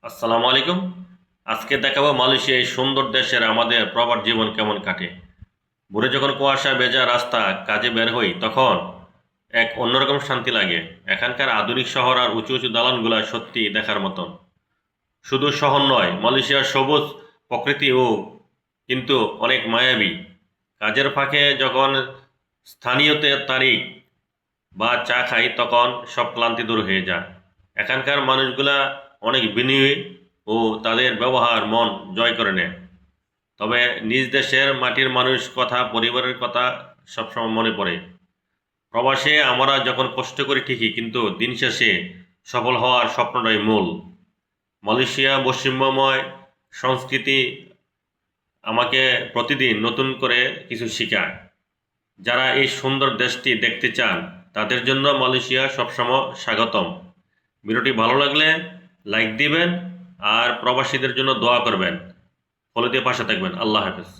আসসালামু আলাইকুম। আজকে দেখাবো মালয়েশিয়া এই সুন্দর দেশের আমাদের প্রবাস জীবন কেমন কাটে। ভোরে যখন কুয়াশা ভেজা রাস্তা কাজে বের হই তখন এক অন্যরকম শান্তি লাগে। এখানকার আধুনিক শহর আর উঁচু উঁচু দালানগুলো সত্যি দেখার মতন। শুধু শহর নয়, মালয়েশিয়ার সবুজ প্রকৃতিও কিন্তু অনেক মায়াবী। কাজের ফাঁকে যখন স্থানীয়তে তারিখ বা চা খাই তখন সব ক্লান্তি দূর হয়ে যায়। এখানকার মানুষগুলা অনেক বিনয়ী ও তাদের ব্যবহার মন জয় করে নেয়। তবে নিজ দেশের মাটির মানুষ কথা, পরিবারের কথা সবসময় মনে পড়ে। প্রবাসে আমরা যখন কষ্ট করি ঠিকই, কিন্তু দিন শেষে সফল হওয়ার স্বপ্নটাই মূল। মালয়েশিয়া বৈষম্যময় সংস্কৃতি আমাকে প্রতিদিন নতুন করে কিছু শেখায়। যারা এই সুন্দর দেশটি দেখতে চান তাদের জন্য মালয়েশিয়া সবসময় স্বাগতম। ভিডিওটি ভালো লাগলে লাইক দিবেন আর প্রবাসীদের জন্য দোয়া করবেন। ফলো দিয়ে পাশে থাকবেন। আল্লাহ হাফেজ।